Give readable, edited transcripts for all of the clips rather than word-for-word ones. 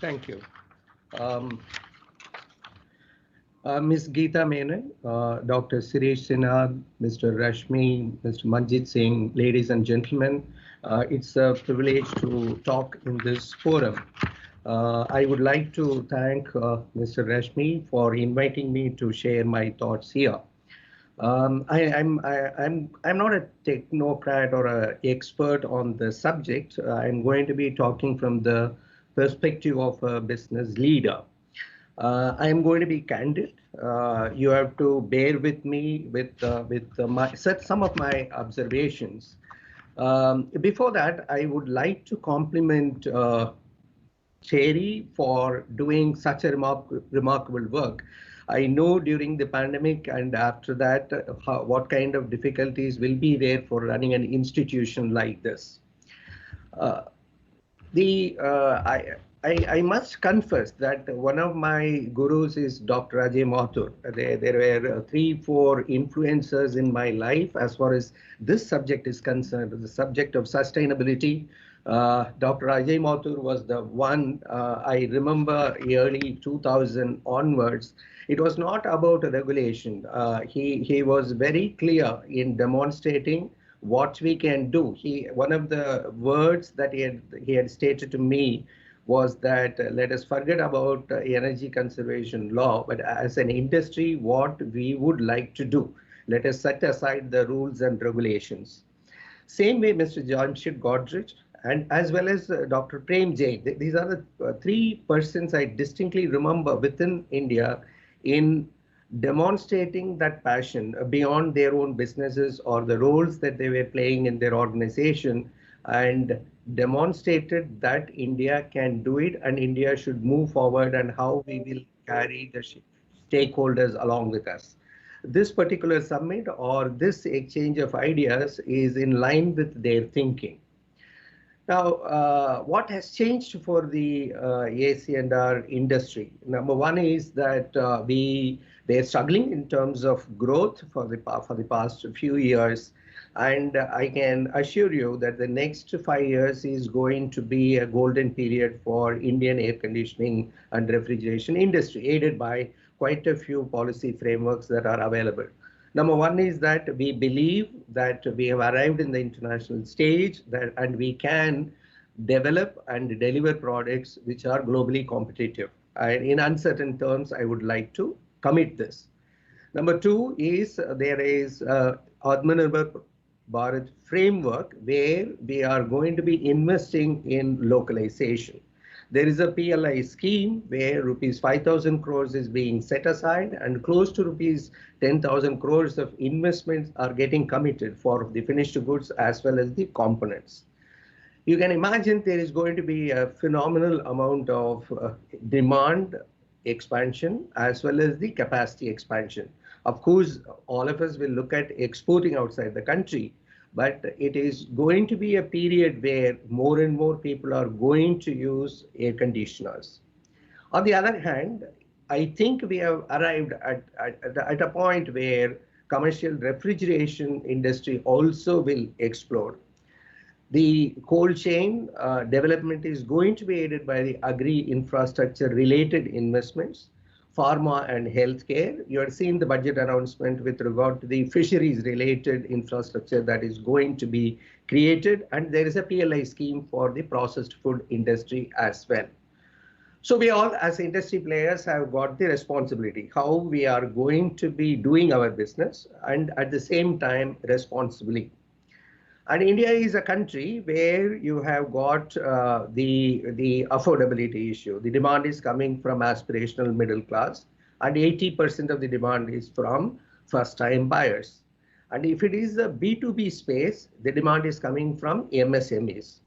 Thank you. Um, Ms. Geeta Menon, Dr. Suresh Sinha, Mr. Rashmi, Mr. Manjit Singh, ladies and gentlemen, it's a privilege to talk in this forum. I would like to thank Mr. Rashmi for inviting me to share my thoughts here. I'm not a technocrat or an expert on the subject. I'm going to be talking from the perspective of a business leader. I am going to be candid. You have to bear with me with some of my observations. Before that, I would like to compliment Cherry for doing such a remarkable work. I know during the pandemic and after that, what kind of difficulties will be there for running an institution like this. Uh, the I must confess that one of my gurus is Dr. Ajay Mathur. There were 3-4 influencers in my life as far as this subject is concerned, the subject of sustainability. Dr. Ajay Mathur was the one. I remember early 2000 onwards. It was not about a regulation. He was very clear in demonstrating what we can do. One of the words that he had stated to me was that let us forget about energy conservation law, but as an industry, what we would like to do. Let us set aside the rules and regulations. Same way, Mr. Jamshid Godrej, and as well as Dr. Prem Jain. These are the 3 persons I distinctly remember within India in demonstrating that passion beyond their own businesses or the roles that they were playing in their organization, and demonstrated that India can do it and India should move forward, and how we will carry the stakeholders along with us. This particular summit or this exchange of ideas is in line with their thinking. Now, what has changed for the AC&R industry? Number one is that they're struggling in terms of growth for the past few years, and I can assure you that the next 5 years is going to be a golden period for Indian air conditioning and refrigeration industry, aided by quite a few policy frameworks that are available. Number one is that we believe that we have arrived in the international stage and we can develop and deliver products which are globally competitive. And in uncertain terms, I would like to commit this. Number two is there is Atmanirbhar Bharat framework where we are going to be investing in localization. There is a PLI scheme where rupees 5,000 crores is being set aside and close to rupees 10,000 crores of investments are getting committed for the finished goods as well as the components. You can imagine there is going to be a phenomenal amount of demand expansion as well as the capacity expansion. Of course, all of us will look at exporting outside the country, but it is going to be a period where more and more people are going to use air conditioners. On the other hand, I think we have arrived at a point where commercial refrigeration industry also will explode. The cold chain development is going to be aided by the agri-infrastructure related investments, pharma and healthcare. You have seen the budget announcement with regard to the fisheries related infrastructure that is going to be created, and there is a PLI scheme for the processed food industry as well. So we all as industry players have got the responsibility how we are going to be doing our business and at the same time responsibly. And India is a country where you have got the affordability issue. The demand is coming from aspirational middle class, and 80% of the demand is from first-time buyers. And if it is a B2B space, the demand is coming from MSMEs.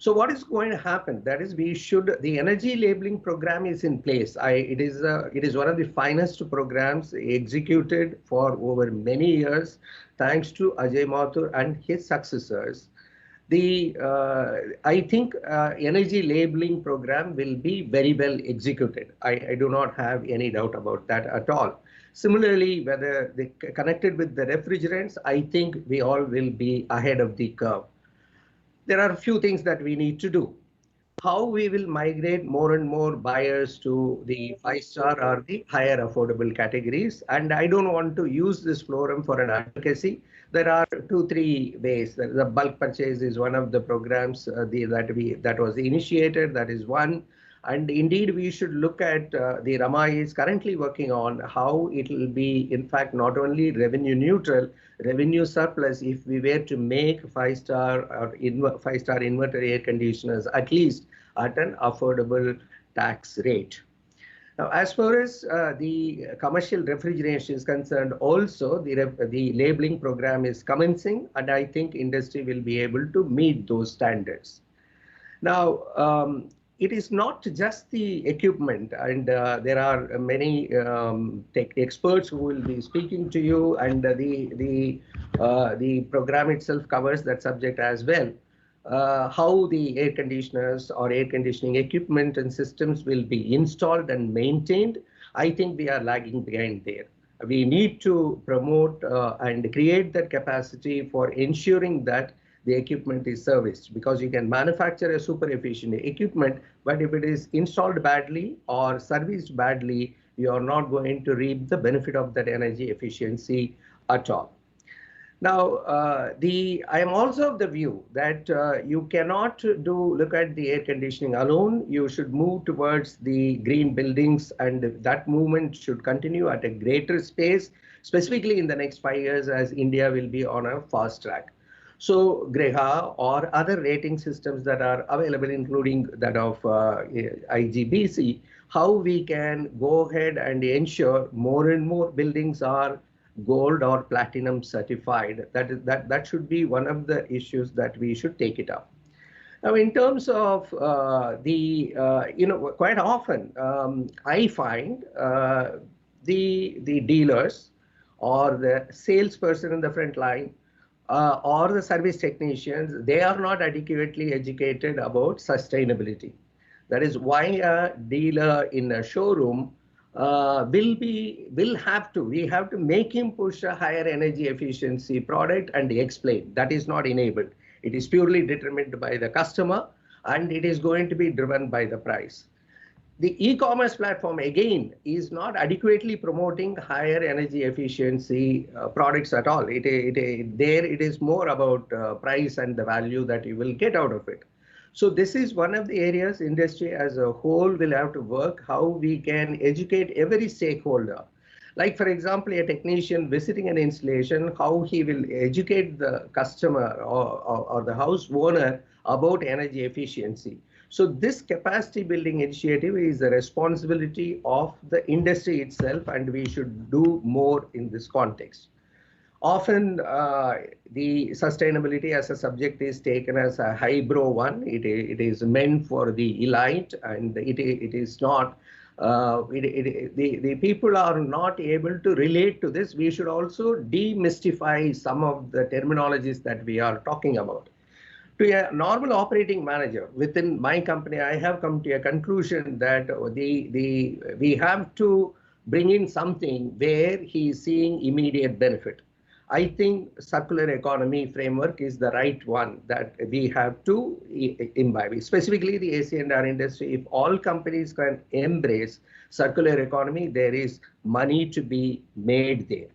So what is going to happen? That is, the energy labeling program is in place. It is one of the finest programs executed for over many years, thanks to Ajay Mathur and his successors. I think energy labeling program will be very well executed. I do not have any doubt about that at all. Similarly, whether they connected with the refrigerants, I think we all will be ahead of the curve. There are a few things that we need to do. how we will migrate more and more buyers to the five-star or the higher affordable categories. And I don't want to use this forum for an advocacy. There are two, three ways. The bulk purchase is one of the programs that was initiated. That is one. And indeed, we should look at the Rama is currently working on how it will be, in fact, not only revenue neutral, revenue surplus if we were to make five-star or five-star inverter air conditioners at least at an affordable tax rate. Now, as far as the commercial refrigeration is concerned, also the labeling program is commencing, and I think industry will be able to meet those standards. Now, it is not just the equipment, and there are many tech experts who will be speaking to you, and the program itself covers that subject as well. How the air conditioners or air conditioning equipment and systems will be installed and maintained. I think we are lagging behind there. We need to promote and create that capacity for ensuring that the equipment is serviced, because you can manufacture a super efficient equipment, but if it is installed badly or serviced badly, you are not going to reap the benefit of that energy efficiency at all. Now, I am also of the view that you cannot look at the air conditioning alone. You should move towards the green buildings, and that movement should continue at a greater pace, specifically in the next 5 years, as India will be on a fast track. So Greha or other rating systems that are available, including that of IGBC, how we can go ahead and ensure more and more buildings are gold or platinum certified. That should be one of the issues that we should take it up. Now, in terms of quite often I find the dealers or the salesperson in the front line or the service technicians, they are not adequately educated about sustainability. That is why a dealer in a showroom we have to make him push a higher energy efficiency product and explain. That is not enabled. It is purely determined by the customer, and it is going to be driven by the price. The e-commerce platform, again, is not adequately promoting higher energy efficiency products at all. It is more about price and the value that you will get out of it. So this is one of the areas industry as a whole will have to work, how we can educate every stakeholder. Like, for example, a technician visiting an installation, how he will educate the customer or the house owner about energy efficiency. So this capacity building initiative is the responsibility of the industry itself, and we should do more in this context. Often the sustainability as a subject is taken as a highbrow one. It is meant for the elite, and it is not. The people are not able to relate to this. We should also demystify some of the terminologies that we are talking about. To a normal operating manager within my company, I have come to a conclusion that we have to bring in something where he is seeing immediate benefit. I think circular economy framework is the right one that we have to imbibe, specifically the AC&R industry. If all companies can embrace circular economy, there is money to be made there.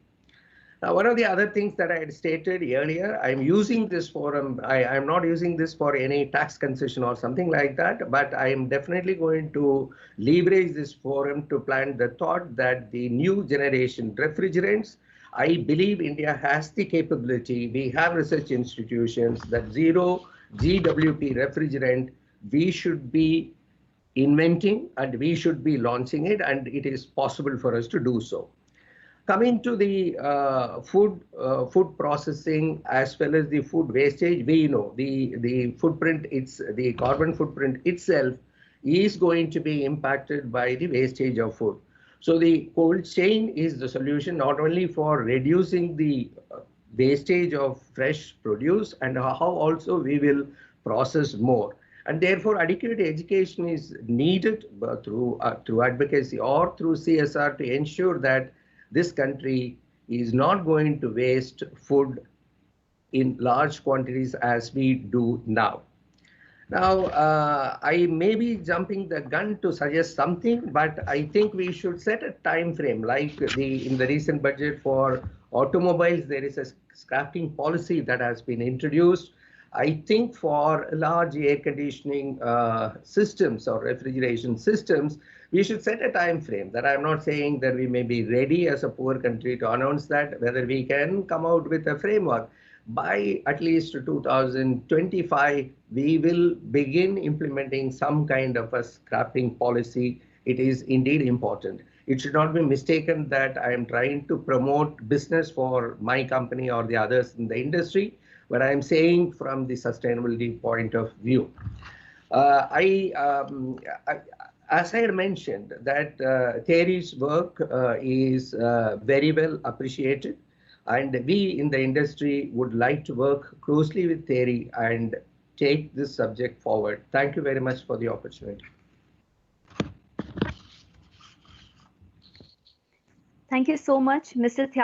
Now, one of the other things that I had stated earlier, I'm using this forum, I'm not using this for any tax concession or something like that, but I am definitely going to leverage this forum to plant the thought that the new generation refrigerants, I believe India has the capability. We have research institutions that zero GWP refrigerant, we should be inventing and we should be launching it, and it is possible for us to do so. Coming to the food processing as well as the food wastage, we know the footprint, the carbon footprint itself is going to be impacted by the wastage of food. So the cold chain is the solution not only for reducing the wastage of fresh produce, and how also we will process more. And therefore, adequate education is needed through advocacy or through CSR to ensure that this country is not going to waste food in large quantities as we do now. Now, I may be jumping the gun to suggest something, but I think we should set a time frame. Like in the recent budget for automobiles, there is a scrapping policy that has been introduced. I think for large air conditioning systems or refrigeration systems, we should set a time frame. That I'm not saying that we may be ready as a poor country to announce that, whether we can come out with a framework. By at least 2025, we will begin implementing some kind of a scrapping policy. It is indeed important. It should not be mistaken that I am trying to promote business for my company or the others in the industry, but I am saying from the sustainability point of view. As I had mentioned, that Thierry's work is very well appreciated. And we in the industry would like to work closely with Thierry and take this subject forward. Thank you very much for the opportunity. Thank you so much, Mr. Thiagarajan.